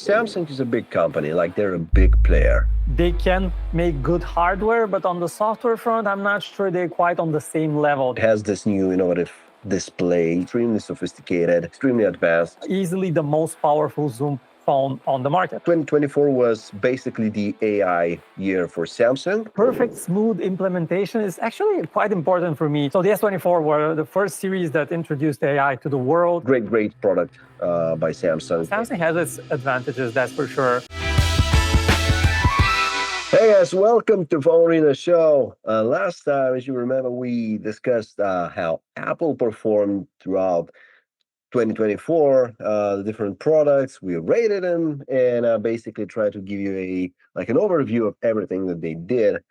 Samsung is a big company, like they're a big player. They can make good hardware, but on the software front, I'm not sure they're quite on the same level. It has this new innovative display, extremely sophisticated, extremely advanced. Easily the most powerful zoom phone on the market. 2024 was basically the AI year for Samsung. Perfect, smooth implementation is actually quite important for me. So the S24 were the first series that introduced AI to the world. Great product by Samsung. Samsung has its advantages, that's for sure. Hey guys, welcome to PhoneArena Show. Last time, as you remember, we discussed how Apple performed throughout 2024, the different products. We rated them and basically tried to give you an overview of everything that they did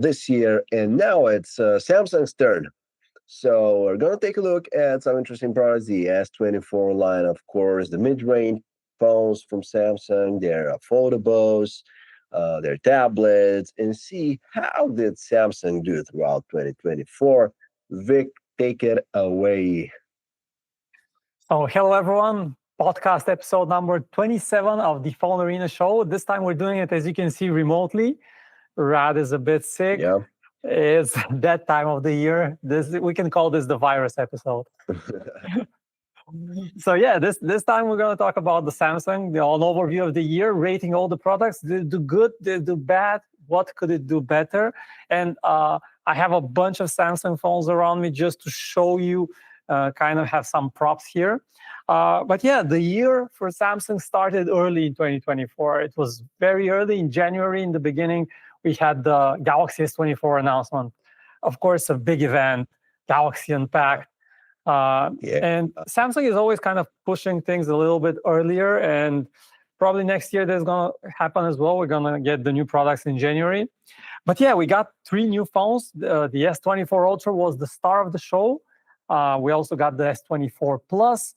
this year. And now it's Samsung's turn. So we're gonna take a look at some interesting products. The S24 line, of course, the mid-range phones from Samsung, their foldables, their tablets, and see how did Samsung do throughout 2024. Vic, take it away. So hello everyone, podcast episode number 27 of the PhoneArena Show. This time we're doing it, as you can see, remotely. Rad is a bit sick. Yeah. It's that time of the year. We can call this the virus episode. So yeah, this time we're going to talk about the Samsung, an overview of the year, rating all the products. Did it do good? Did it do bad? What could it do better? And I have a bunch of Samsung phones around me just to show you, kind of have some props here. But yeah, the year for Samsung started early in 2024. It was very early in January. In the beginning, we had the Galaxy S24 announcement. Of course, a big event, Galaxy Unpacked. And Samsung is always kind of pushing things a little bit earlier, and probably next year that's going to happen as well. We're going to get the new products in January. But yeah, we got 3 new phones. The S24 Ultra was the star of the show. We also got the S24 Plus,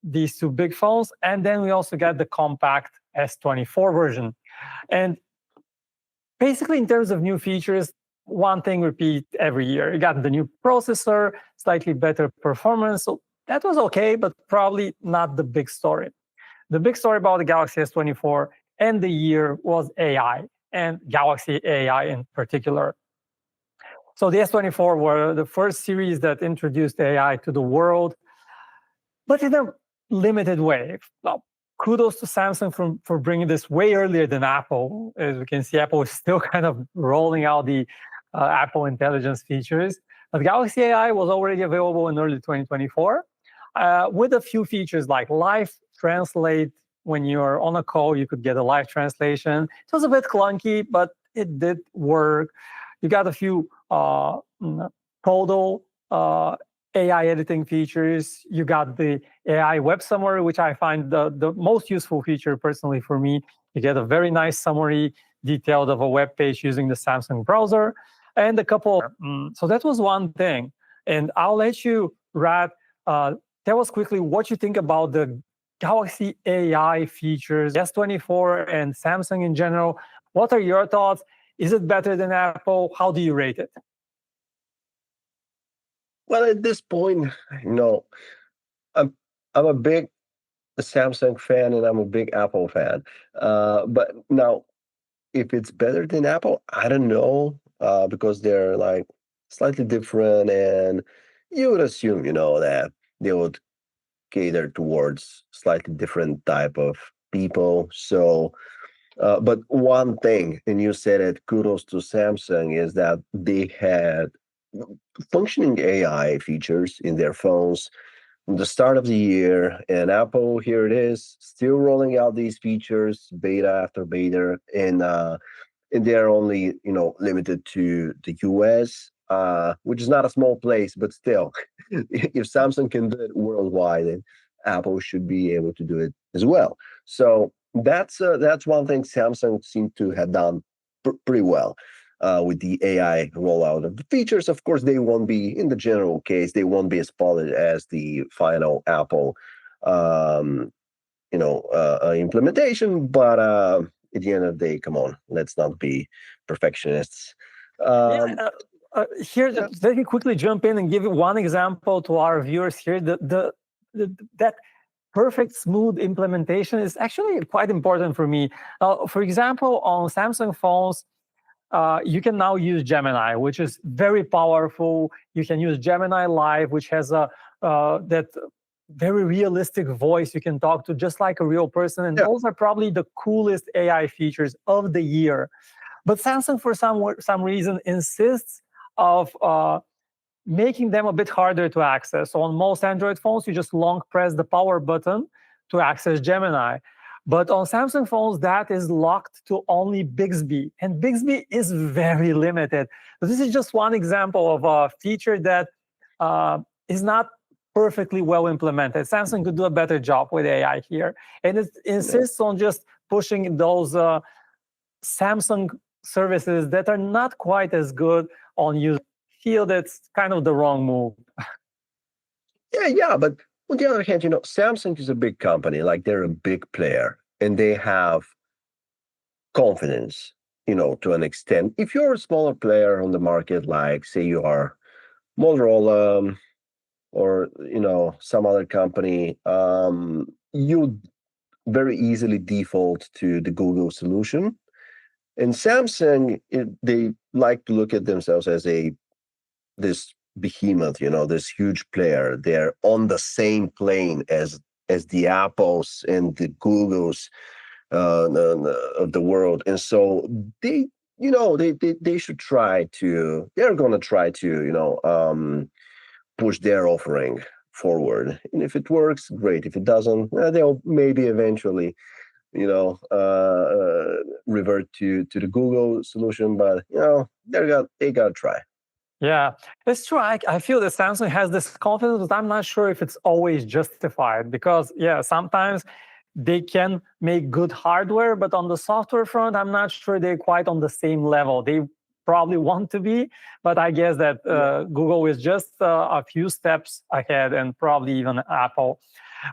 these 2 big phones, and then we also got the compact S24 version. And basically, in terms of new features, one thing repeat every year. You got the new processor, slightly better performance. So that was okay, but probably not the big story. The big story about the Galaxy S24 and the year was AI, and Galaxy AI in particular. So the S24 were the first series that introduced AI to the world, but in a limited way. Well, kudos to Samsung for bringing this way earlier than Apple. As we can see, Apple is still kind of rolling out the Apple Intelligence features. But Galaxy AI was already available in early 2024 with a few features like live translate. When you're on a call, you could get a live translation. It was a bit clunky, but it did work. You got a few total AI editing features. You got the AI web summary, which I find the most useful feature personally for me. You get a very nice summary detailed of a web page using the Samsung browser. And a couple, so that was one thing. And I'll let you, Rad, tell us quickly what you think about the Galaxy AI features, S24 and Samsung in general. What are your thoughts? Is it better than Apple? How do you rate it? Well, at this point, I'm a big Samsung fan and I'm a big Apple fan. But now, if it's better than Apple, I don't know, because they're like slightly different, and you would assume, that they would cater towards slightly different type of people. So, but one thing, and you said it, kudos to Samsung, is that they had functioning AI features in their phones from the start of the year, and Apple, here it is, still rolling out these features, beta after beta, and they're only limited to the US, which is not a small place, but still, if Samsung can do it worldwide, then Apple should be able to do it as well. So that's one thing Samsung seemed to have done pretty well. With the AI rollout of the features. Of course, they won't be, in the general case, they won't be as polished as the final Apple, implementation. But at the end of the day, come on, let's not be perfectionists. Here, let me quickly jump in and give you one example to our viewers here. That perfect smooth implementation is actually quite important for me. For example, on Samsung phones, you can now use Gemini, which is very powerful. You can use Gemini Live, which has that very realistic voice you can talk to just like a real person. And those are probably the coolest AI features of the year. But Samsung, for some reason, insists of making them a bit harder to access. So on most Android phones, you just long press the power button to access Gemini. But on Samsung phones, that is locked to only Bixby. And Bixby is very limited. So this is just one example of a feature that is not perfectly well implemented. Samsung could do a better job with AI here. And it insists on just pushing those Samsung services that are not quite as good on users. Feel that's kind of the wrong move. Yeah, but on the other hand, Samsung is a big company, like they're a big player, and they have confidence, to an extent. If you're a smaller player on the market, like say you are Motorola, or some other company, you very easily default to the Google solution. And Samsung, they like to look at themselves as this behemoth, this huge player. They're on the same plane as the Apples and the Googles of the world, and so they should try to. They're going to try to push their offering forward, and if it works, great. If it doesn't, they'll maybe eventually revert to the Google solution, but they got to try. Yeah, it's true. I feel that Samsung has this confidence, but I'm not sure if it's always justified because, sometimes they can make good hardware, but on the software front, I'm not sure they're quite on the same level. They probably want to be, but I guess that Google is just a few steps ahead and probably even Apple.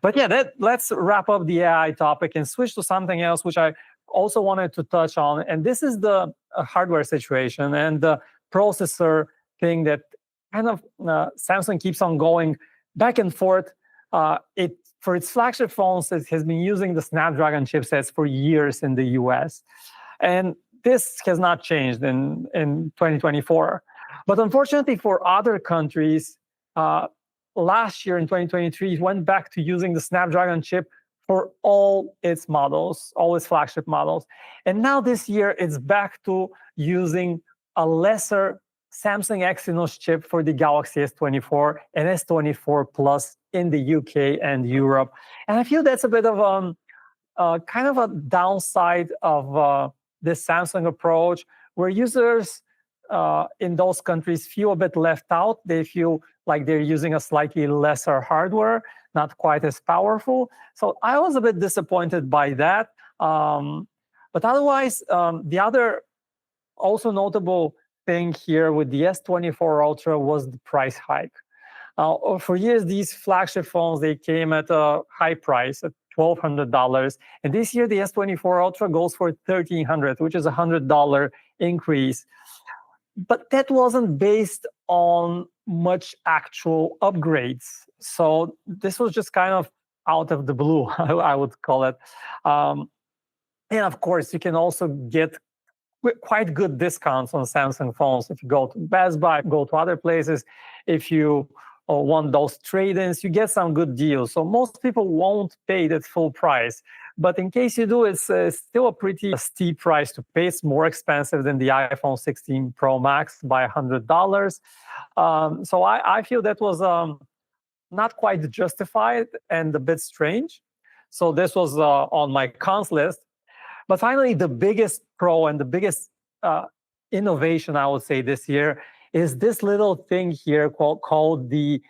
But let's wrap up the AI topic and switch to something else, which I also wanted to touch on. And this is the hardware situation and the processor thing that kind of Samsung keeps on going back and forth. For its flagship phones, it has been using the Snapdragon chipsets for years in the US. And this has not changed in 2024. But unfortunately for other countries, last year in 2023, it went back to using the Snapdragon chip for all its models, all its flagship models. And now this year, it's back to using a lesser Samsung Exynos chip for the Galaxy S24 and S24 Plus in the UK and Europe. And I feel that's a bit of kind of a downside of this Samsung approach, where users in those countries feel a bit left out. They feel like they're using a slightly lesser hardware, not quite as powerful. So I was a bit disappointed by that. But otherwise, the other also notable thing here with the S24 Ultra was the price hike. For years, these flagship phones, they came at a high price at $1,200. And this year, the S24 Ultra goes for $1,300, which is a $100 increase. But that wasn't based on much actual upgrades. So this was just kind of out of the blue, I would call it. And of course, you can also get quite good discounts on Samsung phones. If you go to Best Buy, go to other places, if you want those trade-ins, you get some good deals. So most people won't pay that full price. But in case you do, it's still a pretty steep price to pay. It's more expensive than the iPhone 16 Pro Max by $100. So I feel that was not quite justified and a bit strange. So this was on my cons list. But finally, the biggest pro and the biggest innovation, I would say, this year is this little thing here called the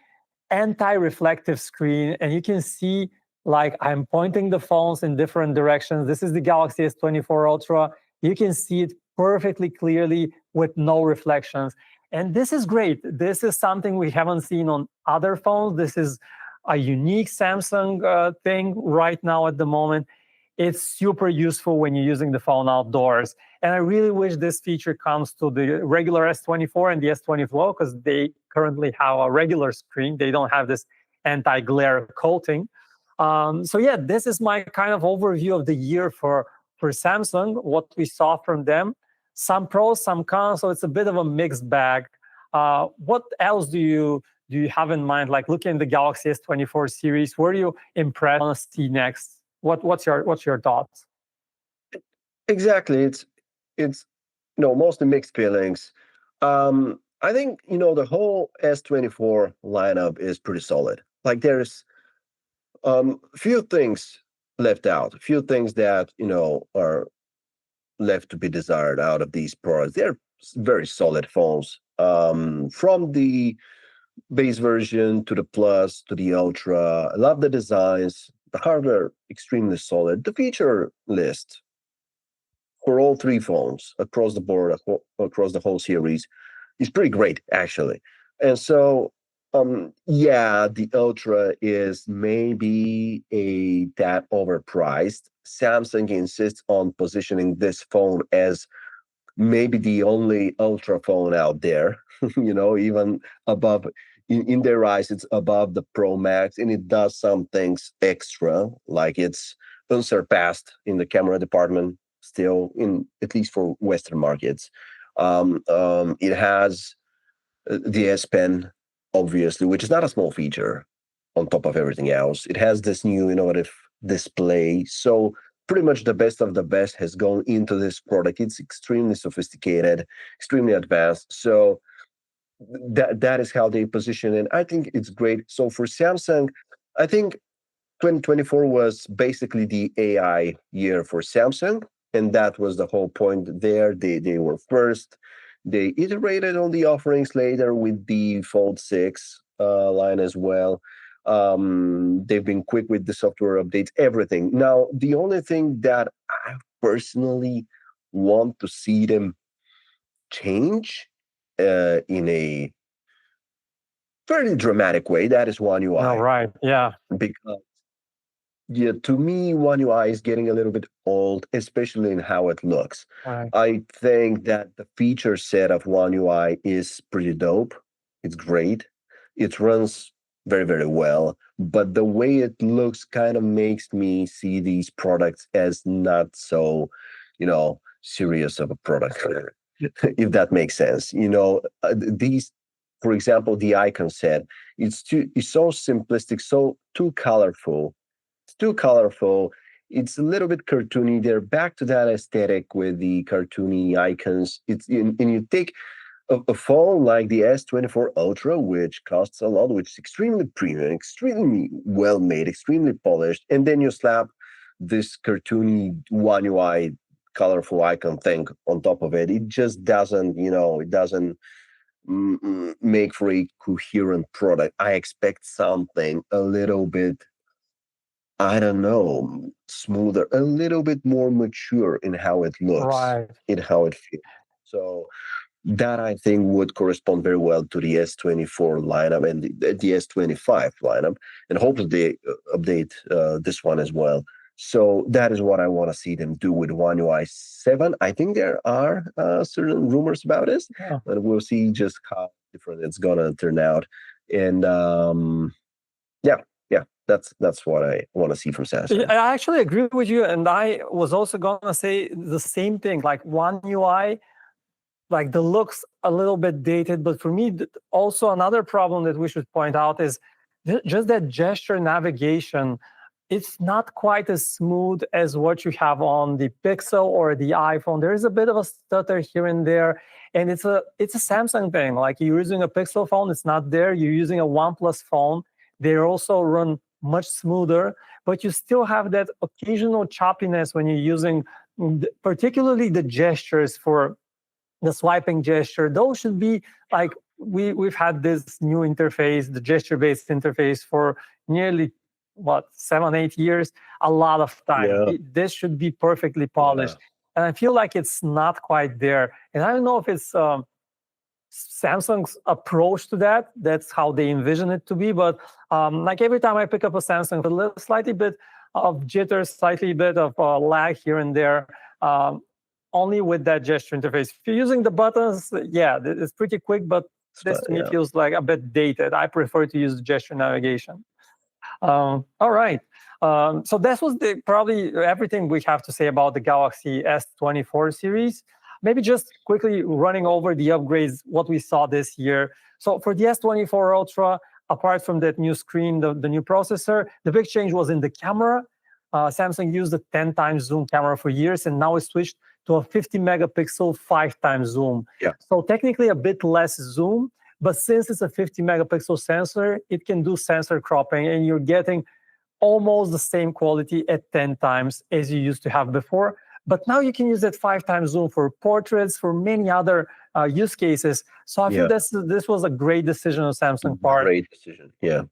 anti-reflective screen. And you can see, like, I'm pointing the phones in different directions. This is the Galaxy S24 Ultra. You can see it perfectly clearly with no reflections. And this is great. This is something we haven't seen on other phones. This is a unique Samsung thing right now at the moment. It's super useful when you're using the phone outdoors. And I really wish this feature comes to the regular S24 and the S24 because they currently have a regular screen. They don't have this anti-glare coating. So yeah, this is my kind of overview of the year for Samsung, what we saw from them. Some pros, some cons, so it's a bit of a mixed bag. What else do you have in mind? Like looking at the Galaxy S24 series, where do you impressed want to see next? What's your thoughts? Exactly. It's mostly mixed feelings. I think the whole S24 lineup is pretty solid. Like there's few things left out, few things that are left to be desired out of these products. They're very solid phones. From the base version to the plus to the ultra. I love the designs. The hardware extremely solid. The feature list for all three phones across the board, across the whole series, is pretty great actually. And so, yeah, the ultra is maybe a tad overpriced. Samsung insists on positioning this phone as maybe the only ultra phone out there. Even above, in their eyes, it's above the Pro Max, and it does some things extra, like it's unsurpassed in the camera department still, in at least for Western markets. It has the S Pen, obviously, which is not a small feature on top of everything else. It has this new innovative display. So pretty much the best of the best has gone into this product. It's extremely sophisticated, extremely advanced. So that is how they position it. I think it's great. So for Samsung, I think 2024 was basically the AI year for Samsung, and that was the whole point there. They were first. They iterated on the offerings later with the Fold 6 line as well. They've been quick with the software updates, everything. Now, the only thing that I personally want to see them change in a fairly dramatic way, that is One UI. All right. Yeah. Because yeah, to me, One UI is getting a little bit old, especially in how it looks. Right. I think that the feature set of One UI is pretty dope. It's great. It runs very, very well. But the way it looks kind of makes me see these products as not so, serious of a product, if that makes sense. These, for example, the icon set, it's so simplistic, so too colorful. It's too colorful. It's a little bit cartoony. They're back to that aesthetic with the cartoony icons. And you take a phone like the S24 Ultra, which costs a lot, which is extremely premium, extremely well made, extremely polished, and then you slap this cartoony One UI colorful icon thing on top of it. It just doesn't, it doesn't make for a coherent product. I expect something a little bit, I don't know, smoother, a little bit more mature in how it looks, Right. in how it feels. So that I think would correspond very well to the S24 lineup and the S25 lineup, and hopefully they update this one as well. So that is what I want to see them do with One UI 7. I think there are certain rumors about it, Yeah. but we'll see just how different it's gonna turn out. And yeah, that's what I want to see from Samsung. I actually agree with you, and I was also gonna say the same thing. Like One UI, like the looks a little bit dated, but for me, also another problem that we should point out is just that gesture navigation. It's not quite as smooth as what you have on the Pixel or the iPhone. There is a bit of a stutter here and there, and it's a Samsung thing. Like you're using a Pixel phone, it's not there. You're using a OnePlus phone, they also run much smoother, but you still have that occasional choppiness when you're using, particularly the gestures for the swiping gesture. Those should be like, we've had this new interface, the gesture-based interface, for nearly 7-8 years, a lot of time. Yeah. This should be perfectly polished, and I feel like it's not quite there. And I don't know if it's Samsung's approach to that. That's how they envision it to be. But like every time I pick up a Samsung, a little slightly bit of jitter, slightly bit of lag here and there. Only with that gesture interface. If you're using the buttons, yeah, it's pretty quick, but this to me feels like a bit dated. I prefer to use the gesture navigation. All right. So that was probably everything we have to say about the Galaxy S24 series. Maybe just quickly running over the upgrades, what we saw this year. So for the S24 Ultra, apart from that new screen, the new processor, the big change was in the camera. Samsung used a 10 times zoom camera for years, and now it switched to a 50 megapixel 5 times zoom. Yeah. So technically a bit less zoom, but since it's a 50 megapixel sensor, it can do sensor cropping, and you're getting almost the same quality at 10 times as you used to have before. But now you can use that 5 times zoom for portraits, for many other use cases. So I feel this was a great decision on Samsung part. Great decision. Yeah.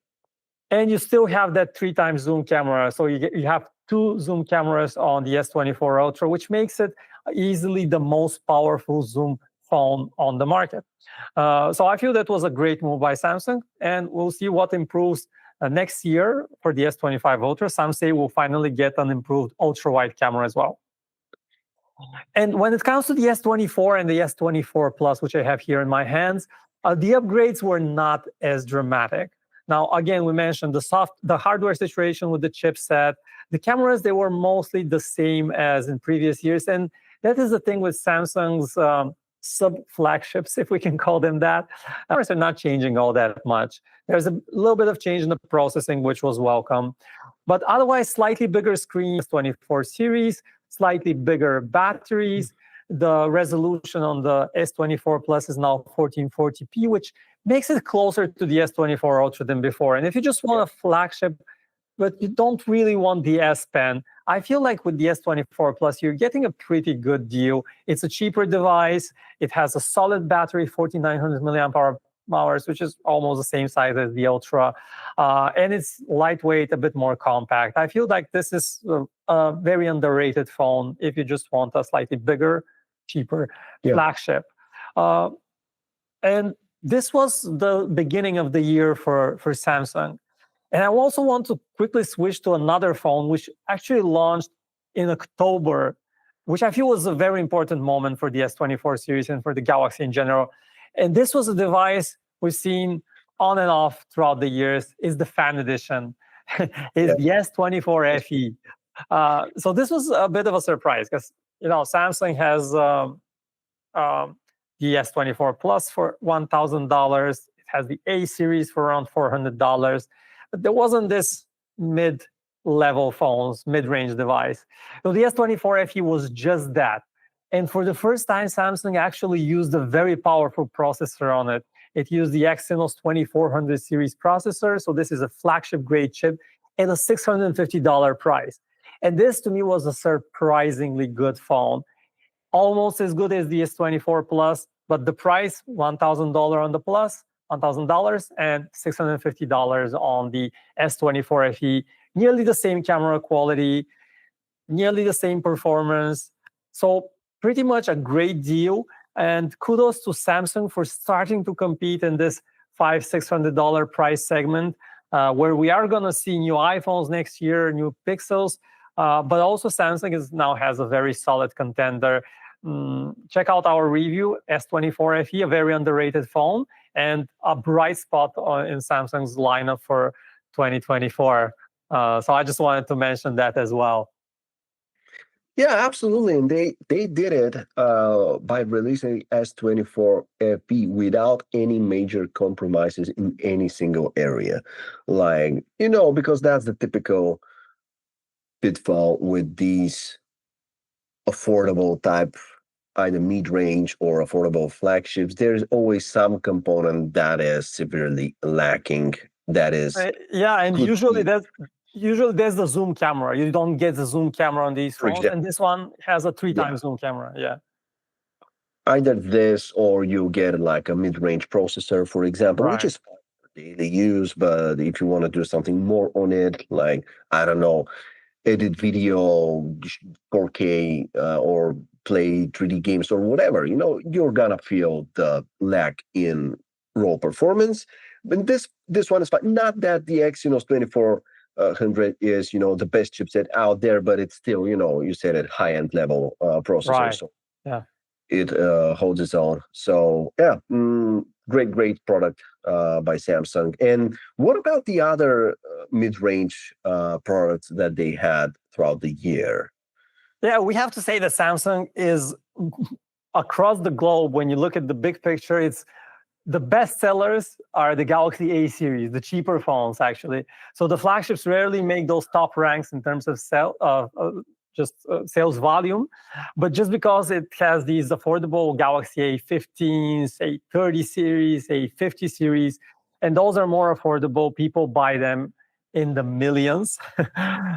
And you still have that 3 times zoom camera. So you have 2 zoom cameras on the S24 Ultra, which makes it easily the most powerful zoom phone on the market. So I feel that was a great move by Samsung, and we'll see what improves next year for the S25 Ultra. Some say we'll finally get an improved ultra-wide camera as well. And when it comes to the S24 and the S24 Plus, which I have here in my hands, the upgrades were not as dramatic. Now, again, we mentioned the hardware situation with the chipset. The cameras, they were mostly the same as in previous years. And that is the thing with Samsung's sub-flagships, if we can call them that. Cameras are not changing all that much. There's a little bit of change in the processing, which was welcome. But otherwise, slightly bigger screens, 24 series, slightly bigger batteries. The resolution on the S24 Plus is now 1440p, which makes it closer to the S24 Ultra than before. And if you just want a flagship, but you don't really want the S Pen, I feel like with the S24 Plus, you're getting a pretty good deal. It's a cheaper device. It has a solid battery, 4,900 milliamp hours, which is almost the same size as the Ultra. And it's lightweight, a bit more compact. I feel like this is a very underrated phone if you just want a slightly bigger, cheaper flagship. And this was the beginning of the year for Samsung. And I also want to quickly switch to another phone, which actually launched in October, which I feel was a very important moment for the S24 series and for the Galaxy in general. And this was a device we've seen on and off throughout the years, is the fan edition, is the S24 FE. So this was a bit of a surprise because, Samsung has the S24 Plus for $1,000. It has the A series for around $400. But there wasn't this mid-level phones, mid-range device. So the S24 FE was just that. And for the first time, Samsung actually used a very powerful processor on it. It used the Exynos 2400 series processor. So this is a flagship grade chip at a $650 price. And this to me was a surprisingly good phone. Almost as good as the S24 Plus, but the price, $1,000 on the Plus, $1,000, and $650 on the S24 FE. Nearly the same camera quality, nearly the same performance. So pretty much a great deal. And kudos to Samsung for starting to compete in this $500-600 price segment, where we are going to see new iPhones next year, new Pixels. But also Samsung now has a very solid contender. Check out our review, S24 FE, a very underrated phone, and a bright spot in Samsung's lineup for 2024. So I just wanted to mention that as well. Yeah, absolutely. And they did it by releasing S24 FE without any major compromises in any single area. Like, because that's the typical pitfall with these affordable type, either mid-range or affordable flagships. There's always some component that is severely lacking. That is, and usually there's the zoom camera. You don't get the zoom camera on these phones, and this one has a 3 times zoom camera. Yeah. Either this or you get like a mid-range processor, for example, which is fine for daily use. But if you want to do something more on it, like, I don't know, edit video 4K or play 3D games or whatever, you're gonna feel the lack in raw performance. But this one is fine. Not that the Exynos 2400 is the best chipset out there, but it's still you said it, high-end level processor. Right. So yeah, it holds its own. So yeah, great product by Samsung. And what about the other mid-range products that they had throughout the year? Yeah, we have to say that Samsung is across the globe. When you look at the big picture, it's the best sellers are the Galaxy A series, the cheaper phones, actually. So the flagships rarely make those top ranks in terms of sales volume. But just because it has these affordable Galaxy A15s, A30 series, A50 series, and those are more affordable, people buy them in the millions.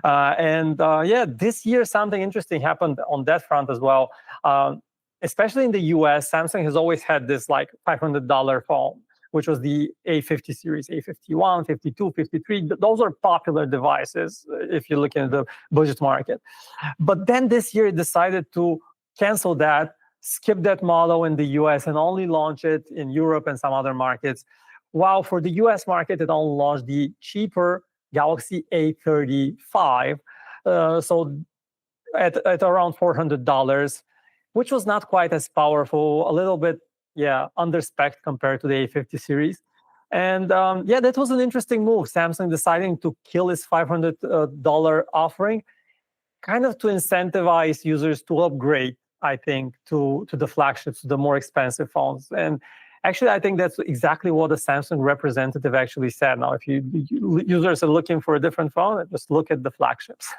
Yeah, this year something interesting happened on that front as well. Especially in the US, Samsung has always had this like $500 phone, which was the A50 series, A51, 52, 53. Those are popular devices if you're looking at the budget market. But then this year it decided to cancel that, skip that model in the US and only launch it in Europe and some other markets. While for the US market, it only launched the cheaper Galaxy A35. So at around $400, which was not quite as powerful, a little bit, under spec compared to the A50 series. And that was an interesting move. Samsung deciding to kill its $500 offering, kind of to incentivize users to upgrade, I think, to the flagships, the more expensive phones. And actually, I think that's exactly what the Samsung representative actually said. Now, if users are looking for a different phone, just look at the flagships.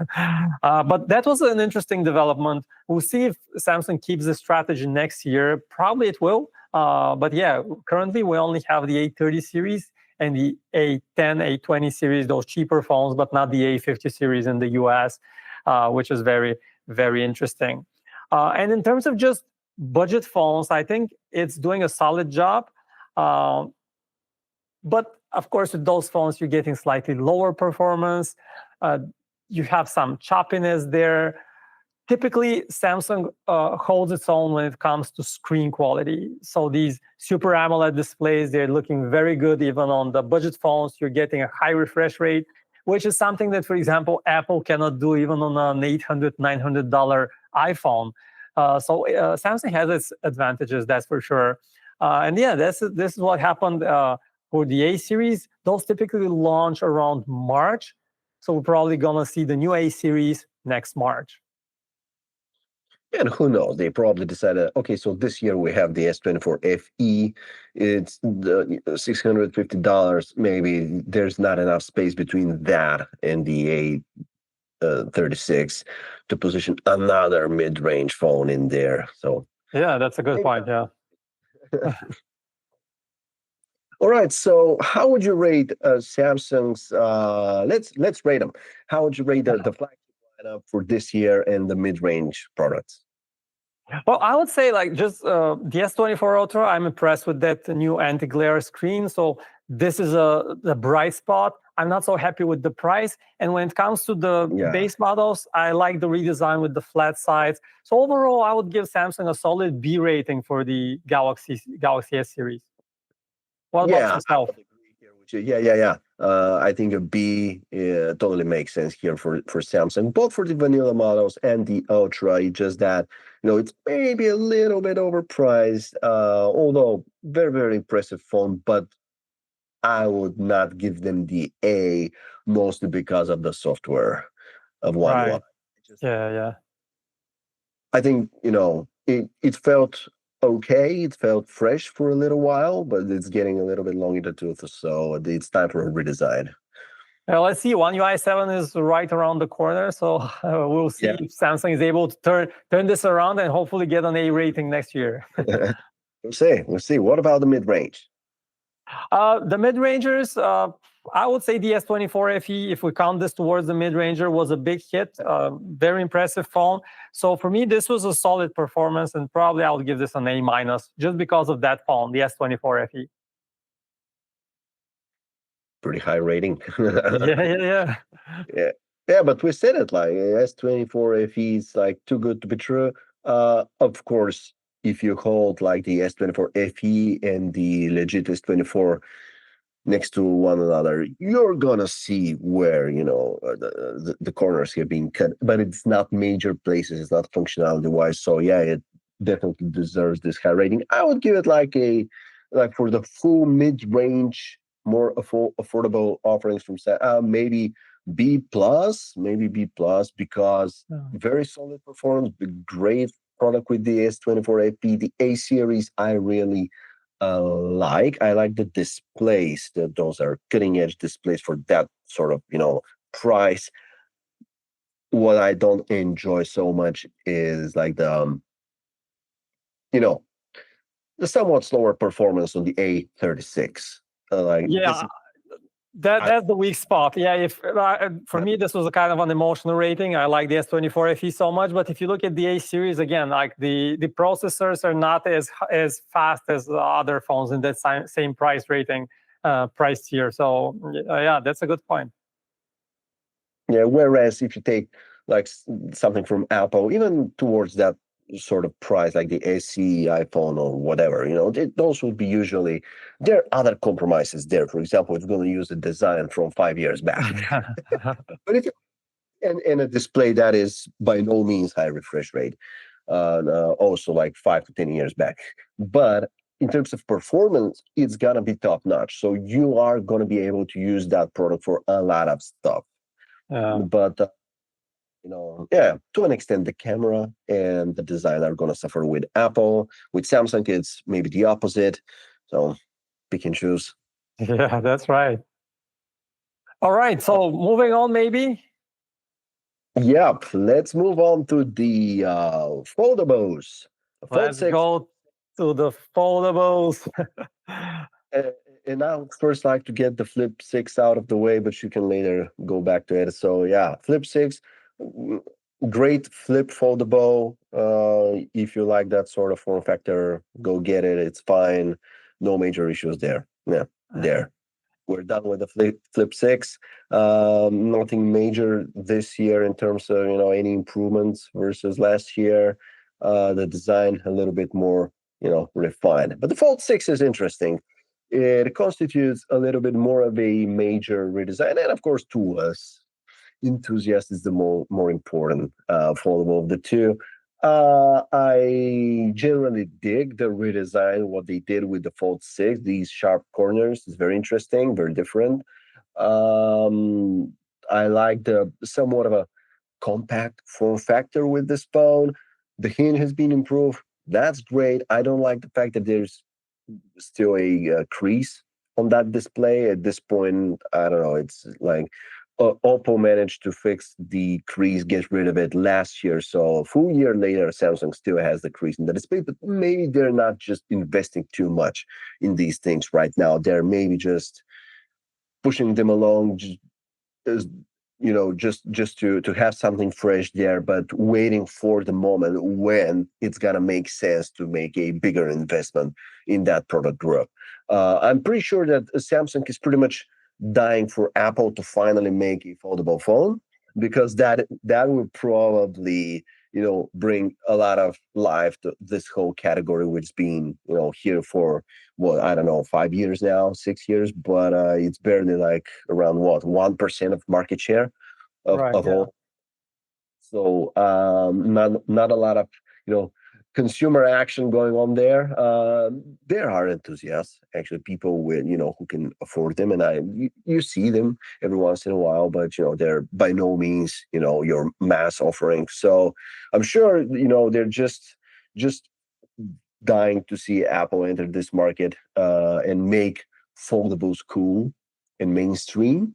But that was an interesting development. We'll see if Samsung keeps this strategy next year. Probably it will. But yeah, currently we only have the A30 series and the A10, A20 series, those cheaper phones, but not the A50 series in the US, which is very, very interesting. And in terms of just budget phones, I think it's doing a solid job. But of course, with those phones, you're getting slightly lower performance. You have some choppiness there. Typically, Samsung holds its own when it comes to screen quality. So these Super AMOLED displays, they're looking very good even on the budget phones. You're getting a high refresh rate, which is something that, for example, Apple cannot do even on an $800, $900 iPhone. So Samsung has its advantages, that's for sure. And yeah, this is what happened for the A series. Those typically launch around March. So we're probably going to see the new A series next March. And who knows? They probably decided, okay, so this year we have the S24 FE. It's the $650. Maybe there's not enough space between that and the A36 to position another mid-range phone in there. So yeah, that's a good point. Yeah. All right. So how would you rate Samsung's? Let's rate them. How would you rate the flagship lineup for this year and the mid-range products? Well, I would say like just the S24 Ultra, I'm impressed with that new anti-glare screen. So this is the bright spot. I'm not so happy with the price. And when it comes to the base models, I like the redesign with the flat sides. So overall, I would give Samsung a solid B rating for the Galaxy S series. What about yourself? Yeah. I think a B totally makes sense here for Samsung, both for the vanilla models and the Ultra. It's just that it's maybe a little bit overpriced, although very, very impressive phone. But I would not give them the A, mostly because of the software of One UI. Yeah. I think it felt okay. It felt fresh for a little while, but it's getting a little bit long in the tooth, so it's time for a redesign. Well, let's see. One UI 7 is right around the corner, so we'll see if Samsung is able to turn this around and hopefully get an A rating next year. We'll see. What about the mid-range? The mid-rangers, I would say the S24 FE, if we count this towards the mid-ranger, was a big hit. Very impressive phone. So for me, this was a solid performance, and probably I would give this an A- just because of that phone, the S24 FE. Pretty high rating. Yeah. Yeah, but we said it, like S24 FE is like too good to be true. Of course, if you hold like the S24 FE and the legit S24 next to one another, you're gonna see where the corners have been cut, but it's not major places. It's not functionality wise. So yeah, it definitely deserves this high rating. I would give it like a like for the full mid-range, more affordable offerings from maybe B plus, because Yeah. very solid performance, great product with the S24 FE. The A series I really like. I like the displays. Those are cutting edge displays for that sort of price. What I don't enjoy so much is like you know the somewhat slower performance on the A36. Like this, Yeah, I, that's the weak spot. Yeah, if for me this was a kind of an emotional rating. I like the S24 FE so much, but if you look at the A series again, like the processors are not as fast as the other phones in that same price rating, price tier. So yeah, that's a good point. yeah. Whereas if you take like something from Apple, even towards that sort of price, like the SE iPhone or whatever, those would be usually there are other compromises there. For example, if you're going to use a design from 5 years back, but if and a display that is by no means high refresh rate, also like 5 to 10 years back. But in terms of performance, it's gonna be top notch. So you are gonna be able to use that product for a lot of stuff. Yeah. But yeah, to an extent, the camera and the design are gonna suffer with Apple. With Samsung, it's maybe the opposite. So pick and choose. Yeah, that's right. All right, so moving on, maybe. Yep, let's move on to the foldables. Fold Let's 6. go to the foldables. Uh, and I would first like to get the Flip 6 out of the way, but you can later go back to it. So yeah, Flip 6, w- great flip foldable. If you like that sort of form factor, go get it. It's fine. No major issues there. Yeah, there. We're done with the Flip 6. Nothing major this year in terms of any improvements versus last year. The design a little bit more refined, but the Fold 6 is interesting. It constitutes a little bit more of a major redesign, and of course, to us enthusiast is the more important foldable of the two. I generally dig the redesign, what they did with the Fold 6. These sharp corners is very interesting, very different. Um, I like the somewhat of a compact form factor with this phone. The hinge has been improved. That's great. I don't like the fact that there's still a crease on that display at this point. I don't know. It's like Oppo managed to fix the crease, get rid of it last year. So a full year later, Samsung still has the crease in the display, but maybe they're not just investing too much in these things right now. They're maybe just pushing them along, is just to have something fresh there, but waiting for the moment when it's gonna make sense to make a bigger investment in that product group. I'm pretty sure that Samsung is pretty much dying for Apple to finally make a foldable phone, because that will probably bring a lot of life to this whole category, which has been here for what, I don't know, 5 years now, 6 years, but it's barely like around what, 1% of market share Right, of yeah. all. So not a lot of consumer action going on there. There are enthusiasts, actually, people with who can afford them, and you see them every once in a while, but they're by no means your mass offering. So I'm sure they're just dying to see Apple enter this market and make foldables cool and mainstream.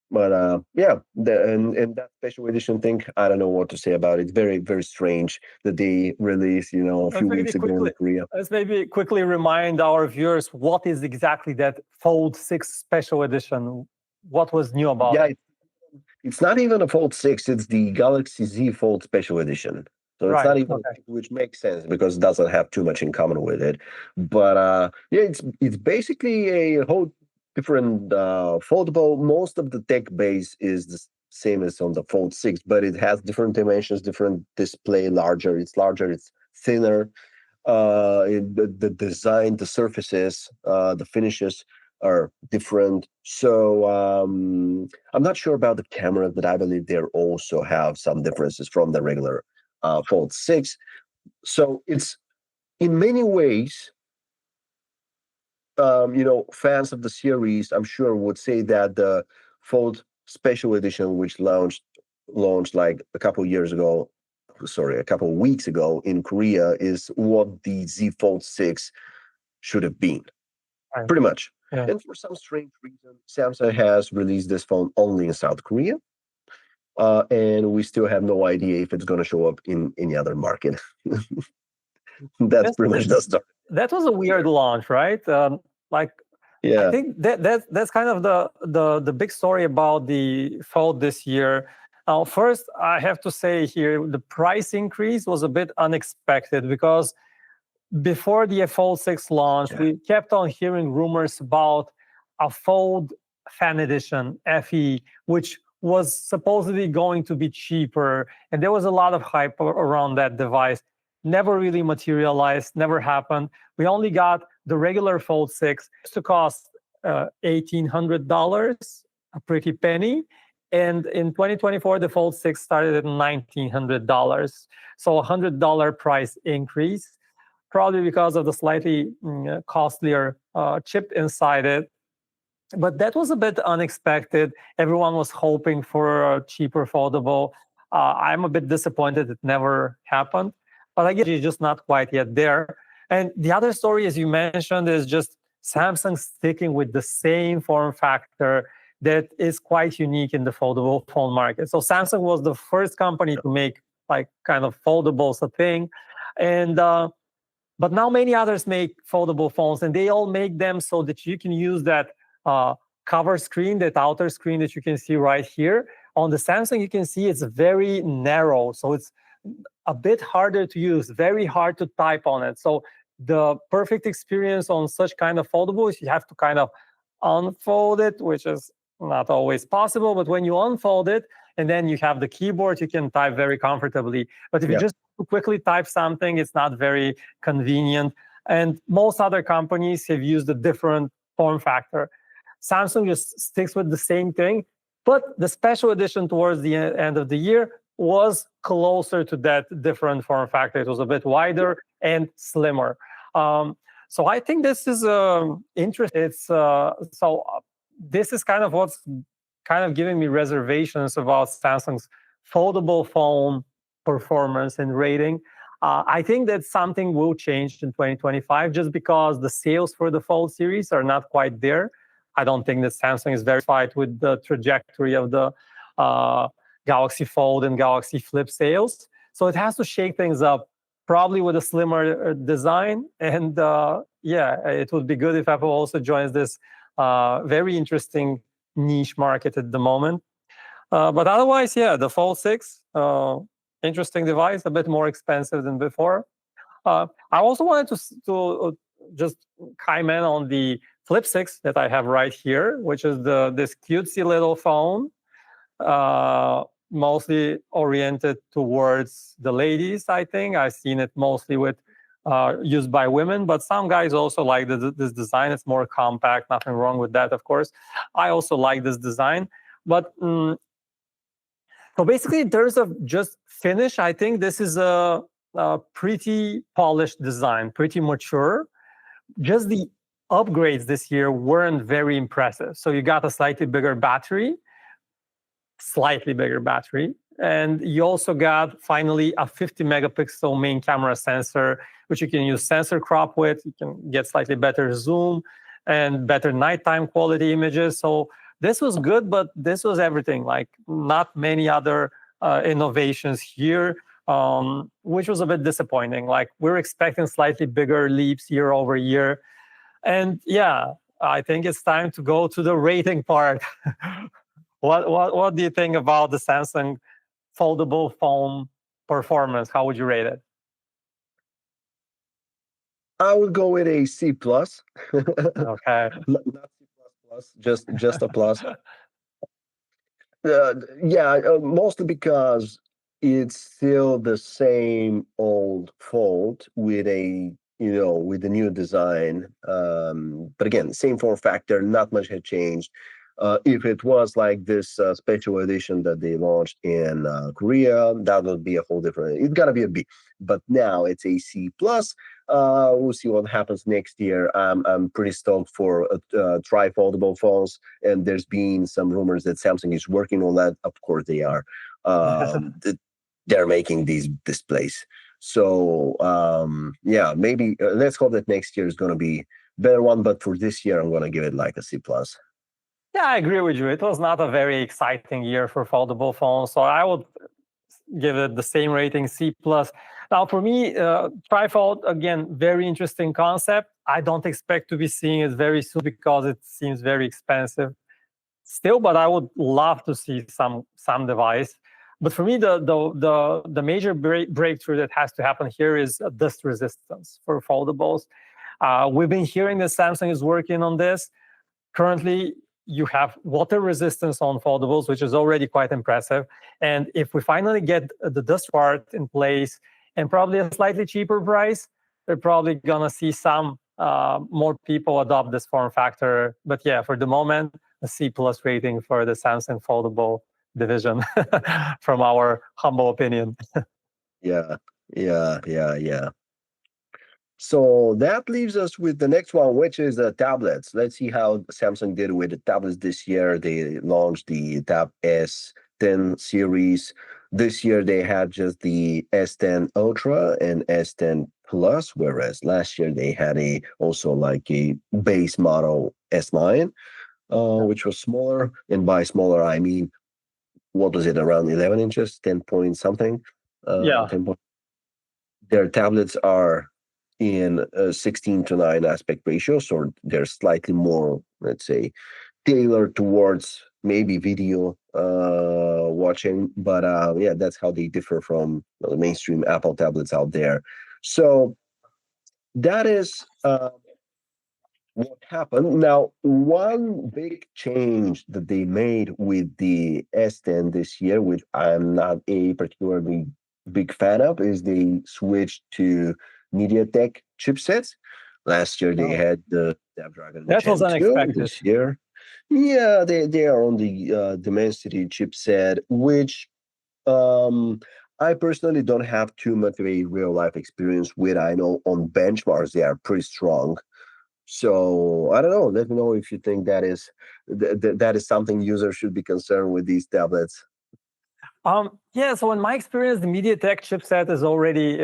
But yeah, and that special edition thing, I don't know what to say about it. Very, very strange that they released, a Let's few maybe weeks ago in quickly Korea. let's maybe quickly remind our viewers what is exactly that Fold 6 special edition. What was new about Yeah, it? it's not even a Fold 6, it's the Galaxy Z Fold Special Edition. So it's Right. not even, Okay. which makes sense because it doesn't have too much in common with it. But yeah, it's basically a whole different foldable. Most of the tech base is the same as on the Fold 6, but it has different dimensions, different display, larger, it's thinner. The design, the surfaces, the finishes are different. So I'm not sure about the camera, but I believe they also have some differences from the regular Fold 6. So it's in many ways fans of the series, I'm sure, would say that the Fold Special Edition, which launched like a couple years ago, sorry, a couple weeks ago in Korea, is what the Z Fold 6 should have been, Right. pretty much. Yeah. And for some strange reason, Samsung has released this phone only in South Korea, and we still have no idea if it's going to show up in any other market. That's That's, pretty much the story. that was a weird launch, right? Like I Yeah, think that's kind of the big story about the Fold this year. First, I have to say here, the price increase was a bit unexpected because before the Fold 6 launch, yeah, we kept on hearing rumors about a Fold Fan Edition FE, which was supposedly going to be cheaper. And there was a lot of hype around that device. Never really materialized, never happened. We only got the regular Fold 6 to cost $1,800, a pretty penny. And in 2024, the Fold 6 started at $1,900. So $100 price increase, probably because of the slightly costlier chip inside it. But that was a bit unexpected. Everyone was hoping for a cheaper foldable. I'm a bit disappointed it never happened. But I guess it's just not quite yet there. And the other story, as you mentioned, is just Samsung sticking with the same form factor that is quite unique in the foldable phone market. So Samsung was the first company to make like kind of foldables a thing. And but now many others make foldable phones, and they all make them so that you can use that uh, cover screen, that outer screen that you can see right here. On the Samsung, you can see it's very narrow, so it's a bit harder to use, very hard to type on it. So the perfect experience on such kind of foldable is you have to kind of unfold it, which is not always possible. But when you unfold it and then you have the keyboard, you can type very comfortably. But if you yeah, just quickly type something, it's not very convenient. And most other companies have used a different form factor. Samsung just sticks with the same thing, but the special edition towards the end of the year was closer to that different form factor. It was a bit wider and slimmer. So I think this is interesting. This is kind of what's kind of giving me reservations about Samsung's foldable phone performance and rating. I think that something will change in 2025 just because the sales for the Fold series are not quite there. I don't think that Samsung is very satisfied with the trajectory of the Galaxy Fold and Galaxy Flip sales. So it has to shake things up, probably with a slimmer design. And yeah, it would be good if Apple also joins this very interesting niche market at the moment. But otherwise, yeah, the Fold 6, interesting device, a bit more expensive than before. I also wanted to just chime in on the Flip 6 that I have right here, which is this cutesy little phone, mostly oriented towards the ladies, I think. I've seen it mostly used by women, but some guys also like this design. It's more compact, nothing wrong with that, of course. I also like this design. But so basically, in terms of just finish, I think this is a pretty polished design, pretty mature. Just the upgrades this year weren't very impressive. So you got a slightly bigger battery, and you also got finally a 50 megapixel main camera sensor, which you can use sensor crop with. You can get slightly better zoom and better nighttime quality images. So this was good, but this was everything. Like not many other innovations here, which was a bit disappointing. Like we're expecting slightly bigger leaps year over year. And yeah, I think it's time to go to the rating part. What do you think about the Samsung foldable phone performance? How would you rate it? I would go with a C plus. Okay. Not C plus plus, just a plus. Yeah, mostly because it's still the same old Fold with with the new design. But again, same form factor, not much had changed. If it was like this special edition that they launched in Korea, that would be a whole different. It's gotta be a B. But now it's a C plus. We'll see what happens next year. I'm pretty stoked for tri-foldable phones, and there's been some rumors that Samsung is working on that. Of course, they are. They're making these displays. So yeah, maybe let's hope that next year is going to be better one. But for this year, I'm going to give it like a C plus. Yeah, I agree with you. It was not a very exciting year for foldable phones, so I would give it the same rating, C plus. Now, for me, trifold, again, very interesting concept. I don't expect to be seeing it very soon because it seems very expensive still, but I would love to see some device. But for me, the major breakthrough that has to happen here is dust resistance for foldables. We've been hearing that Samsung is working on this. Currently, you have water resistance on foldables, which is already quite impressive. And if we finally get the dust part in place and probably a slightly cheaper price, they're probably gonna see some more people adopt this form factor. But yeah, for the moment, a C plus rating for the Samsung foldable division from our humble opinion. Yeah, yeah. So that leaves us with the next one, which is the tablets. Let's see how Samsung did with the tablets this year. They launched the Tab S10 series. This year they had just the S10 Ultra and S10 Plus, whereas last year they had also like a base model S9, which was smaller. And by smaller, I mean, what was it, around 11 inches, 10 point something? Yeah. 10 point. Their tablets are in a 16:9 aspect ratio, so they're slightly more, let's say, tailored towards maybe video watching. But yeah, that's how they differ from the mainstream Apple tablets out there. So that is what happened. Now, one big change that they made with the S10 this year, which I'm not a particularly big fan of, is they switched to MediaTek chipsets. Last year they Oh, had the Snapdragon that was Gen 2. unexpected. This year, yeah, they are on the Dimensity chipset, which um, I personally don't have too much of a real life experience with. I know on benchmarks they are pretty strong, so I don't know. Let me know if you think that is something users should be concerned with these tablets. Yeah, so in my experience, the MediaTek chipset is already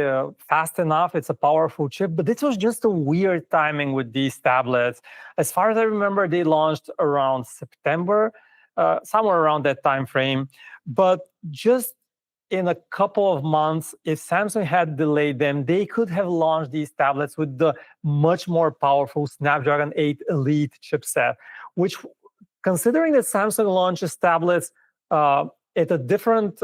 fast enough. It's a powerful chip, but this was just a weird timing with these tablets. As far as I remember, they launched around September, somewhere around that time frame. But just in a couple of months, if Samsung had delayed them, they could have launched these tablets with the much more powerful Snapdragon 8 Elite chipset, which, considering that Samsung launches tablets at a different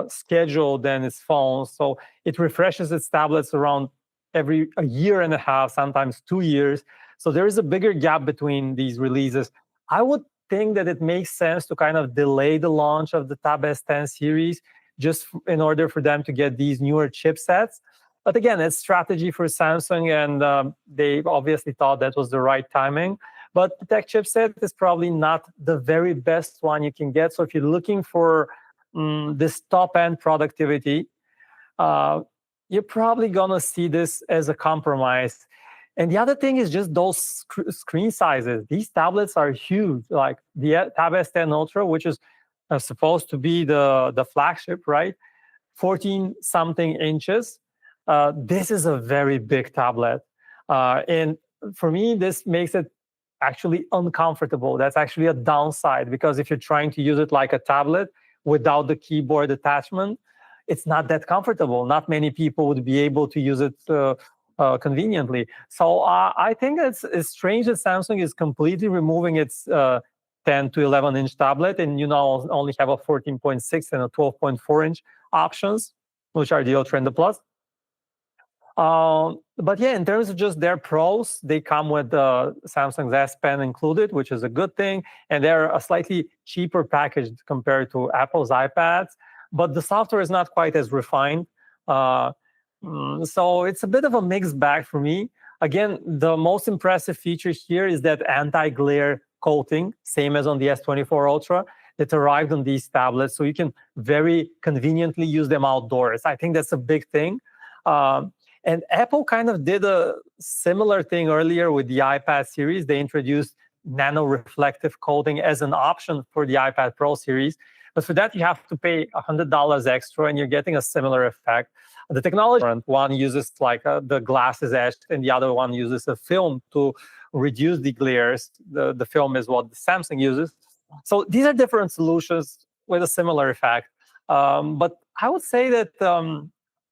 schedule than its phones, so it refreshes its tablets around every a year and a half, sometimes 2 years. So there is a bigger gap between these releases. I would think that it makes sense to kind of delay the launch of the Tab S10 series just in order for them to get these newer chipsets. But again, it's strategy for Samsung, and they obviously thought that was the right timing. But the tech chipset is probably not the very best one you can get. So if you're looking for this top-end productivity, you're probably gonna see this as a compromise. And the other thing is just those screen sizes. These tablets are huge, like the Tab S10 Ultra, which is supposed to be the flagship, right? 14 something inches. This is a very big tablet. And for me, this makes it actually uncomfortable. That's actually a downside, because if you're trying to use it like a tablet without the keyboard attachment, it's not that comfortable. Not many people would be able to use it conveniently. So I think it's strange that Samsung is completely removing its 10 to 11 inch tablet, and you now only have a 14.6 and a 12.4 inch options, which are the Ultra and the Plus. But yeah, in terms of just their pros, they come with Samsung's S Pen included, which is a good thing, and they're a slightly cheaper package compared to Apple's iPads. But the software is not quite as refined, so it's a bit of a mixed bag for me. Again, the most impressive feature here is that anti-glare coating, same as on the S24 Ultra, that arrived on these tablets, so you can very conveniently use them outdoors. I think that's a big thing. And Apple kind of did a similar thing earlier with the iPad series. They introduced nano reflective coating as an option for the iPad Pro series. But for that, you have to pay $100 extra, and you're getting a similar effect. The technology, one uses like the glass is etched, and the other one uses a film to reduce the glares. The film is what the Samsung uses. So these are different solutions with a similar effect. But I would say that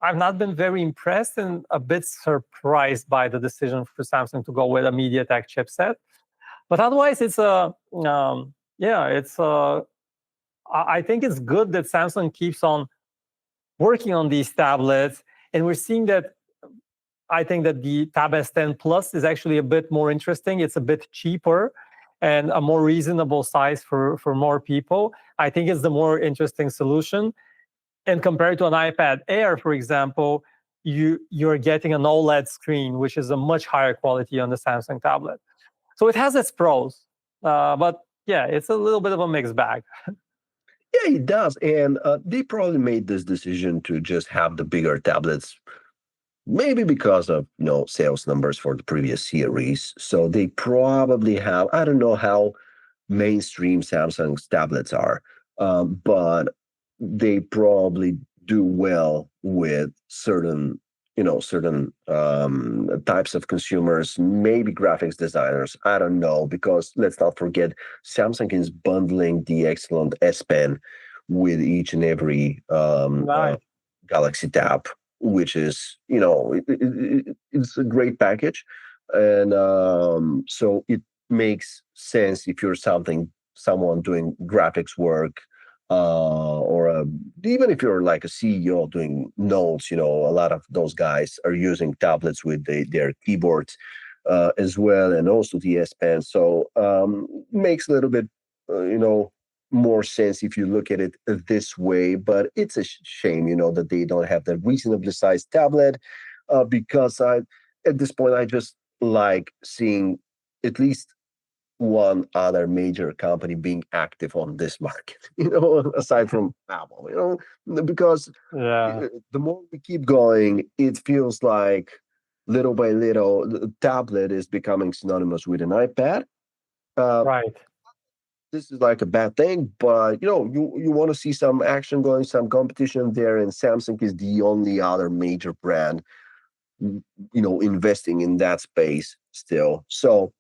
I've not been very impressed and a bit surprised by the decision for Samsung to go with a MediaTek chipset. But otherwise, it's I think it's good that Samsung keeps on working on these tablets, and we're seeing that. I think that the Tab S10 Plus is actually a bit more interesting. It's a bit cheaper and a more reasonable size for more people. I think it's the more interesting solution. And compared to an iPad Air, for example, you're getting an OLED screen, which is a much higher quality on the Samsung tablet. So it has its pros, but yeah, it's a little bit of a mixed bag. Yeah, it does. And they probably made this decision to just have the bigger tablets, maybe because of sales numbers for the previous series. So they probably have, I don't know how mainstream Samsung's tablets are, but they probably do well with certain types of consumers, maybe graphics designers. I don't know, because let's not forget, Samsung is bundling the excellent S Pen with each and every Right. Galaxy Tab, which is it's a great package, and so it makes sense if you're someone doing graphics work, or even if you're like a CEO doing notes. A lot of those guys are using tablets with their keyboards as well, and also the S Pen. So makes a little bit more sense if you look at it this way. But it's a shame, that they don't have the reasonably sized tablet, because at this point, I just like seeing at least one other major company being active on this market, aside from Apple, because Yeah. the more we keep going, it feels like little by little, the tablet is becoming synonymous with an iPad. Uh, Right. this is like a bad thing, but you want to see some action going, some competition there, and Samsung is the only other major brand, investing in that space still. So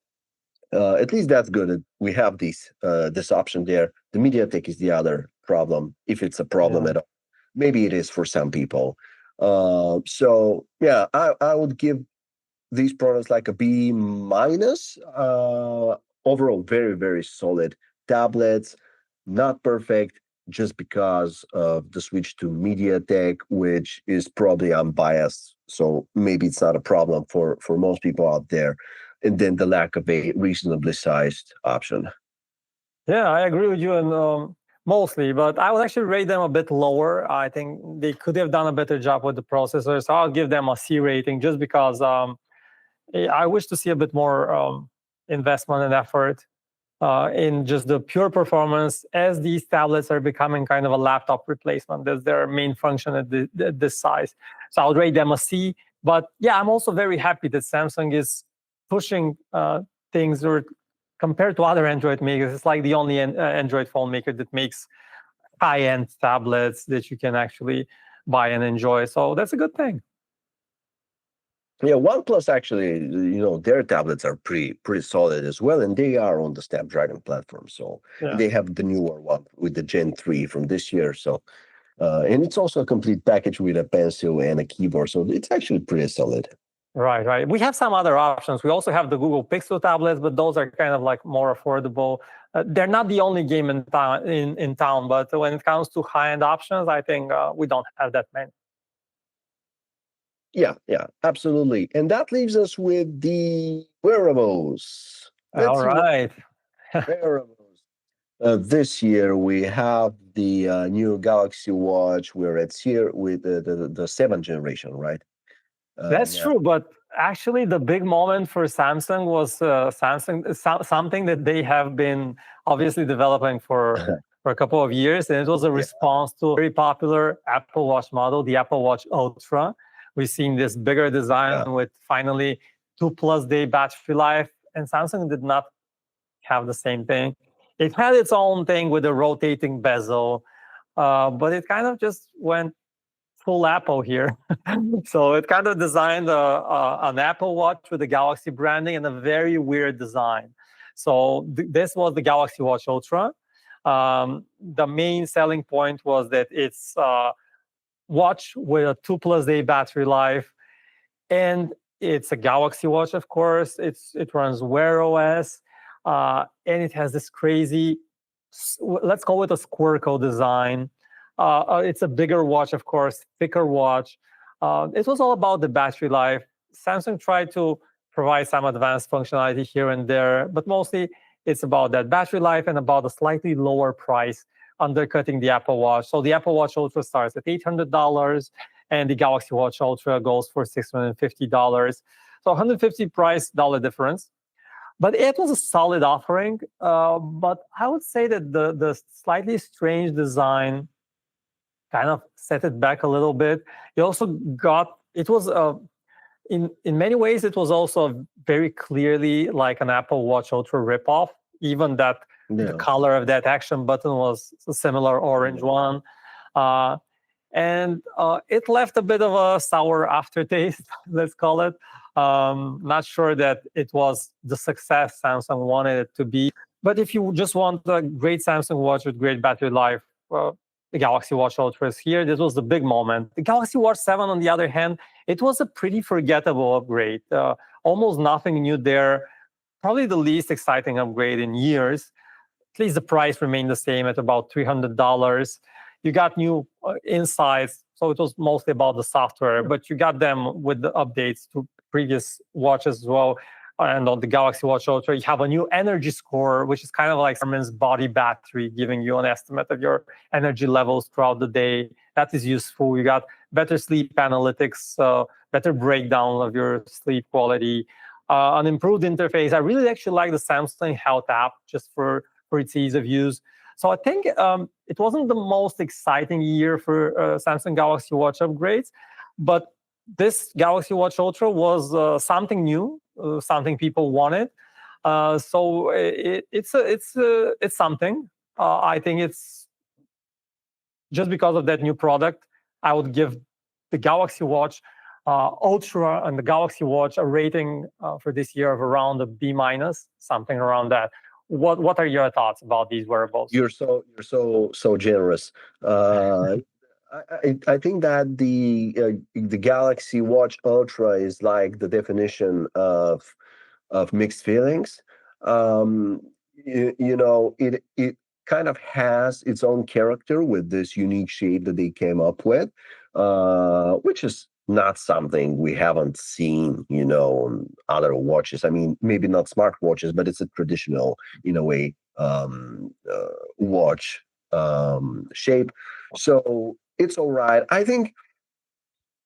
at least that's good that we have this option there. The MediaTek is the other problem, if it's a problem Yeah. at all. Maybe it is for some people. So yeah, I would give these products like a B minus. Overall, very, very solid tablets. Not perfect, just because of the switch to MediaTek, which is probably unbiased. So maybe it's not a problem for most people out there. And then the lack of a reasonably sized option. Yeah, I agree with you, and mostly, but I would actually rate them a bit lower. I think they could have done a better job with the processor, so I'll give them a C rating, just because I wish to see a bit more investment and effort in just the pure performance, as these tablets are becoming kind of a laptop replacement. That's their main function at this size. So I'll rate them a C. But yeah, I'm also very happy that Samsung is pushing things, or compared to other Android makers, it's like the only Android phone maker that makes high-end tablets that you can actually buy and enjoy. So that's a good thing. Yeah, OnePlus actually, their tablets are pretty solid as well, and they are on the Snapdragon platform. So Yeah. they have the newer one with the Gen 3 from this year. So and it's also a complete package with a pencil and a keyboard. So it's actually pretty solid. Right, right. We have some other options. We also have the Google Pixel tablets, but those are kind of like more affordable. They're not the only game in town, but when it comes to high-end options, I think we don't have that many. Yeah, absolutely. And that leaves us with the wearables. All Let's see what right. wearables. This year we have the new Galaxy Watch. We're at here with the seventh generation, right? That's now. true, but actually, the big moment for Samsung was something that they have been obviously developing for a couple of years, and it was a Yeah, response to a very popular Apple Watch model, the Apple Watch Ultra. We've seen this bigger yeah, design with finally 2+ day battery life, and Samsung did not have the same thing. It had its own thing with a rotating bezel, but it kind of just went full Apple here. So it kind of designed an Apple Watch with the Galaxy branding and a very weird design. So this was the Galaxy Watch Ultra. The main selling point was that it's a watch with a 2+day battery life, and it's a Galaxy Watch, of course. It runs Wear OS, and it has this crazy, let's call it a squircle design. It's a bigger watch, of course, thicker watch. It was all about the battery life. Samsung tried to provide some advanced functionality here and there, but mostly it's about that battery life and about a slightly lower price, undercutting the Apple Watch. So the Apple Watch Ultra starts at $800, and the Galaxy Watch Ultra goes for $650. So $150 difference. But it was a solid offering. But I would say that the slightly strange design kind of set it back a little bit. You also got, it was in many ways it was also very clearly like an Apple Watch Ultra ripoff. Even that the yeah, color of that action button was a similar orange one. And it left a bit of a sour aftertaste, let's call it. Not sure that it was the success Samsung wanted it to be. But if you just want a great Samsung watch with great battery life, the Galaxy Watch Ultra is here. This was the big moment. The Galaxy Watch 7, on the other hand, it was a pretty forgettable upgrade. Almost nothing new there. Probably the least exciting upgrade in years. At least the price remained the same at about $300. You got new insights, so it was mostly about the software, but you got them with the updates to previous watches as well. And on the Galaxy Watch Ultra, you have a new energy score, which is kind of like Garmin's body battery, giving you an estimate of your energy levels throughout the day. That is useful. You got better sleep analytics, better breakdown of your sleep quality, an improved interface. I really actually like the Samsung Health app just for its ease of use. So I think it wasn't the most exciting year for Samsung Galaxy Watch upgrades, but this Galaxy Watch Ultra was something new, something people wanted. So it's something. I think it's just because of that new product. I would give the Galaxy Watch Ultra and the Galaxy Watch a rating for this year of around a B minus, something around that. What are your thoughts about these wearables? you're so generous. I think that the Galaxy Watch Ultra is like the definition of mixed feelings. It kind of has its own character with this unique shape that they came up with, which is not something we haven't seen, on other watches. I mean, maybe not smartwatches, but it's a traditional, in a way, watch shape. So it's all right. I think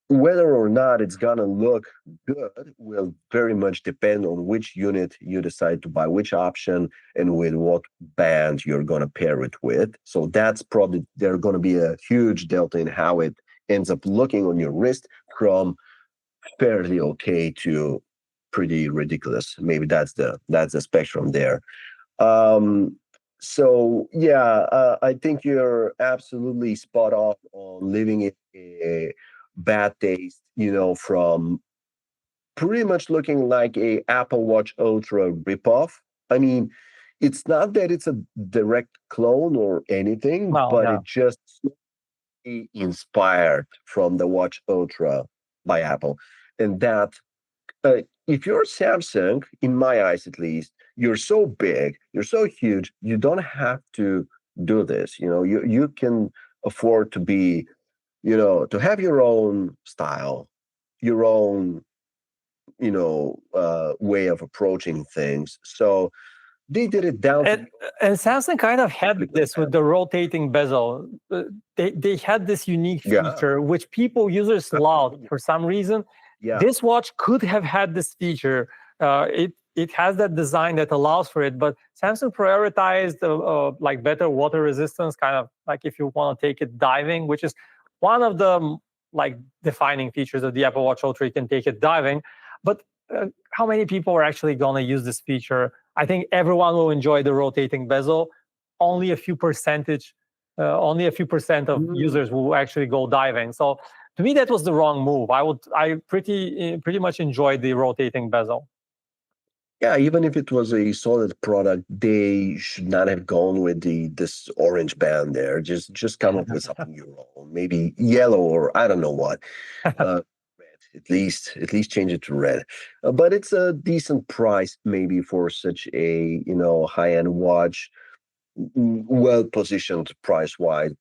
whether or not it's gonna look good will very much depend on which unit you decide to buy, which option, and with what band you're gonna pair it with. So that's probably there's gonna be a huge delta in how it ends up looking on your wrist, from fairly okay to pretty ridiculous. Maybe that's the spectrum there. Um, so yeah, I think you're absolutely spot on leaving it a bad taste, from pretty much looking like a Apple Watch Ultra ripoff. I mean, it's not that it's a direct clone or anything, Well, but yeah. it just inspired from the Watch Ultra by Apple, and that if you're Samsung, in my eyes at least, you're so big, you're so huge, you don't have to do this. You can afford to be, to have your own style, your own, way of approaching things. So they did it down to And, and Samsung kind of had this with the rotating bezel. They had this unique yeah, feature which users loved absolutely. for some reason. Yeah. This watch could have had this feature. It has that design that allows for it, but Samsung prioritized like better water resistance, kind of like if you want to take it diving, which is one of the like defining features of the Apple Watch Ultra. You can take it diving, but how many people are actually going to use this feature? I think everyone will enjoy the rotating bezel. Only a few percent of Mm. users will actually go diving. So to me, that was the wrong move. I pretty much enjoyed the rotating bezel. Yeah, even if it was a solid product, they should not have gone with this orange band there. Just come up with something your own, maybe yellow or I don't know what. Red, at least change it to red. But it's a decent price maybe for such a high end watch, well positioned price wise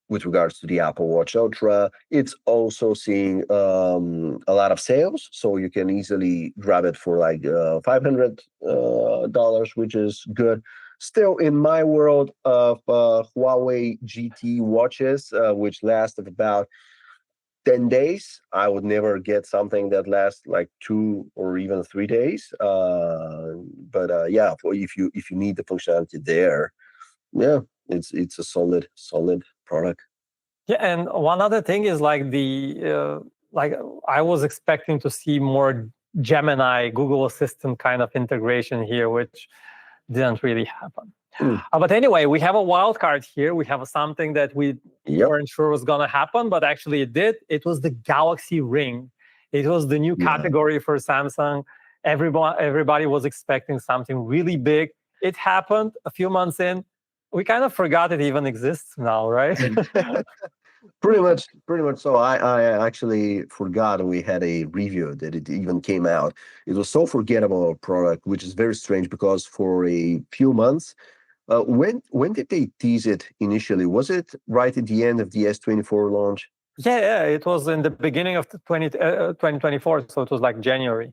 with regards to the Apple Watch Ultra. It's also seeing a lot of sales, so you can easily grab it for like $500, which is good. Still, in my world of Huawei GT watches, which last of about 10 days, I would never get something that lasts like 2 or even 3 days. But yeah, if you need the functionality there, yeah, it's a solid product. Yeah, and one other thing is like like I was expecting to see more Gemini, Google Assistant kind of integration here, which didn't really happen. Mm, But anyway, we have a wild card here. We have something that we yep. weren't sure was going to happen, but actually it did. It was the Galaxy Ring. It was the new Yeah. category for Samsung. Everybody was expecting something really big. It happened a few months in. We kind of forgot it even exists now, right? Pretty much so. I actually forgot we had a review that it even came out. It was so forgettable a product, which is very strange because for a few months, when did they tease it initially? Was it right at the end of the S24 launch? Yeah, it was in the beginning of 2024, so it was like January.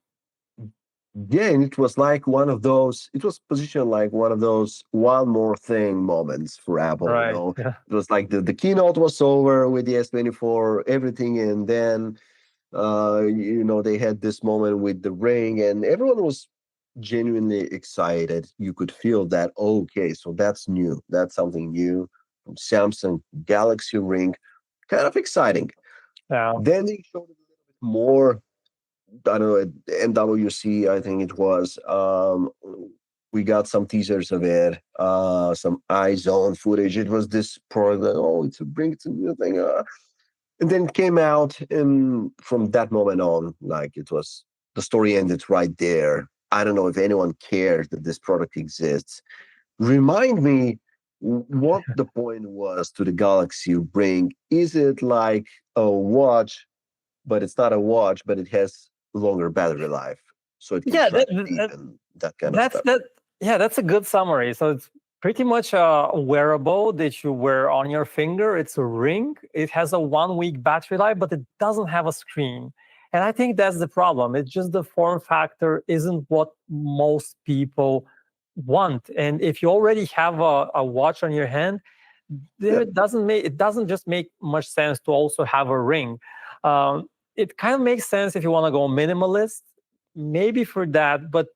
Yeah, and it was like one of those, it was positioned like one of those one more thing moments for Apple, Right. Yeah. It was like the keynote was over with the S24, everything, and then they had this moment with the ring, and everyone was genuinely excited. You could feel that, okay, so that's new. That's something new from Samsung Galaxy Ring. Kind of exciting. Yeah. Then they showed it a little bit more. I don't know, at MWC, I think it was. We got some teasers of it, some iZone footage. It was this product that, oh, it's a new thing. And then it came out, and from that moment on, like the story ended right there. I don't know if anyone cares that this product exists. Remind me what the point was to the Galaxy Ring. Is it like a watch, but it's not a watch, but it has longer battery life, so it can Yeah, track sleep and that kind of that's stuff? that. Yeah, that's a good summary. So it's pretty much a wearable that you wear on your finger. It's a ring. It has a 1 week battery life, but it doesn't have a screen. And I think that's the problem. It's just the form factor isn't what most people want. And if you already have a watch on your hand, Yeah, it doesn't just make much sense to also have a ring. It kind of makes sense if you want to go minimalist, maybe for that, but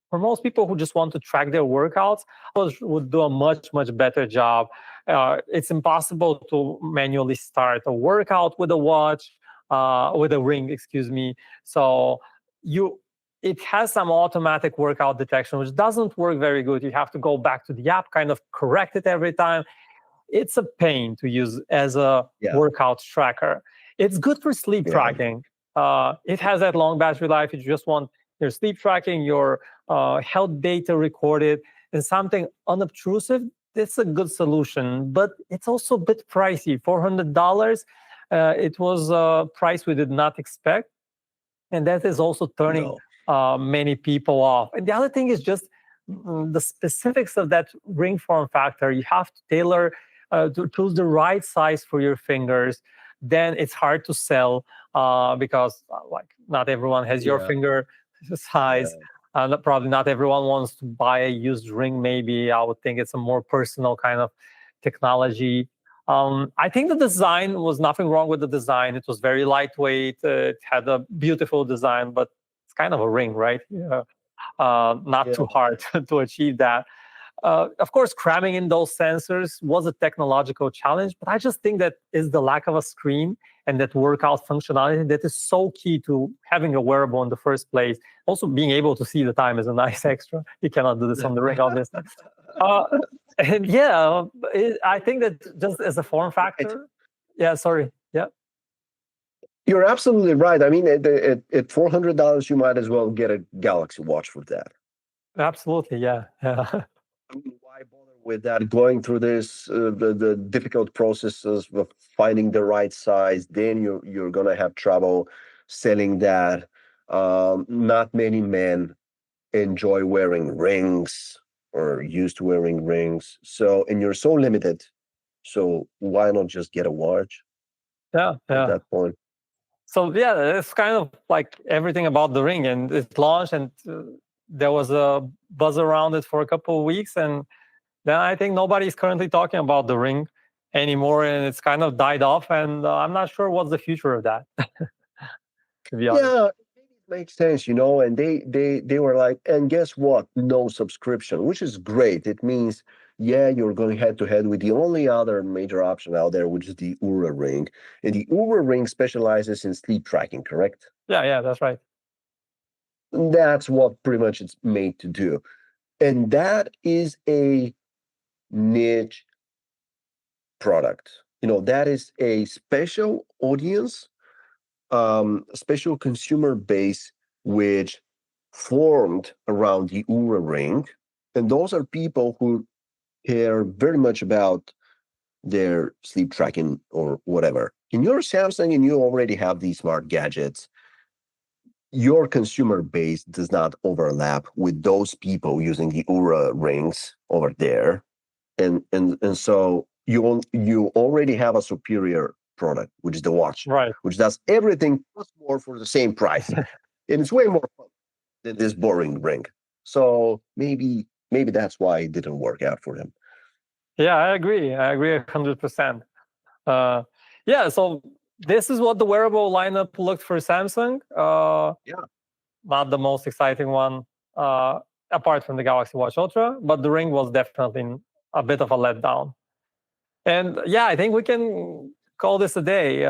for most people who just want to track their workouts, would do a much better job. It's impossible to manually start a workout with a watch, with a ring, excuse me. So you it has some automatic workout detection, which doesn't work very good. You have to go back to the app, kind of correct it every time. It's a pain to use as a yeah, workout tracker. It's good for sleep yeah. tracking. It has that long battery life. You just want your sleep tracking, your health data recorded, and something unobtrusive. It's a good solution, but it's also a bit pricey. $400. It was a price we did not expect, and that is also turning No, many people off. And the other thing is just the specifics of that ring form factor. You have to tailor to choose the right size for your fingers. Then it's hard to sell because like not everyone has your yeah, finger yeah, size. Probably not everyone wants to buy a used ring. Maybe I would think it's a more personal kind of technology. I think the design was nothing wrong with the design. It was very lightweight. It had a beautiful design, but it's kind of a ring, right? Yeah. Not Yeah. too hard to achieve that. Of course, cramming in those sensors was a technological challenge, but I just think that is the lack of a screen and that workout functionality that is so key to having a wearable in the first place. Also, being able to see the time is a nice extra. You cannot do this on the ring, obviously. Uh, and yeah, I think that just as a form Right. factor. Yeah, sorry. Yeah, You're absolutely right. I mean, at $400, you might as well get a Galaxy Watch for that. absolutely. Yeah, yeah. I mean, why bother with that? Going through this the difficult processes of finding the right size, then you're gonna have trouble selling that. Not many men enjoy wearing rings or used to wearing rings. So, and you're so limited. So why not just get a watch Yeah, at yeah. that point? So yeah, it's kind of like everything about the ring, and it launched, and there was a buzz around it for a couple of weeks, and then I think nobody's currently talking about the ring anymore, and it's kind of died off, and I'm not sure what's the future of that, to be honest. Yeah, maybe it makes sense, and they were like, and guess what? No subscription, which is great. It means, yeah, you're going head to head with the only other major option out there, which is the Oura Ring. And the Oura Ring specializes in sleep tracking, correct? Yeah, yeah, that's right. That's what pretty much it's made to do. And that is a niche product. That is a special audience, special consumer base which formed around the Oura Ring, and those are people who care very much about their sleep tracking or whatever. In your Samsung, and you already have these smart gadgets, your consumer base does not overlap with those people using the Oura rings over there, and so you already have a superior product, which is the watch, Right. which does everything plus more for the same price, and it's way more fun than this boring ring. So maybe that's why it didn't work out for him. Yeah, I agree. I agree 100%. Uh, yeah, so this is what the wearable lineup looked for Samsung. Yeah, Not the most exciting one, uh, apart from the Galaxy Watch Ultra, but the ring was definitely a bit of a letdown. And yeah, I think we can call this a day.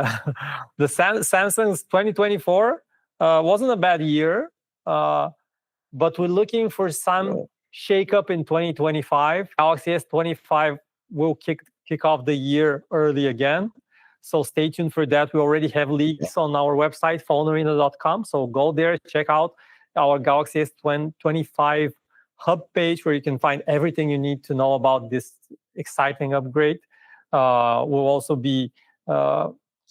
The Samsung's 2024 wasn't a bad year, uh, but we're looking for some no, shakeup in 2025. Galaxy S25 will kick off the year early again. So stay tuned for that. We already have yeah, leaks on our website, phonearena.com. So go there, check out our Galaxy S25 hub page where you can find everything you need to know about this exciting upgrade. We'll also be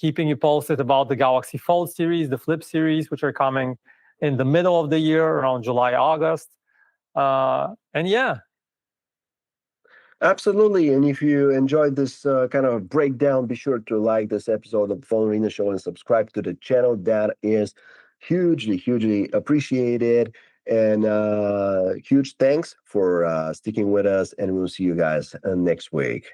keeping you posted about the Galaxy Fold series, the Flip series, which are coming in the middle of the year, around July, August. And yeah, absolutely. And if you enjoyed this kind of breakdown, be sure to like this episode of the Phone Arena Show and subscribe to the channel. That is hugely appreciated. And huge thanks for sticking with us. And we'll see you guys next week.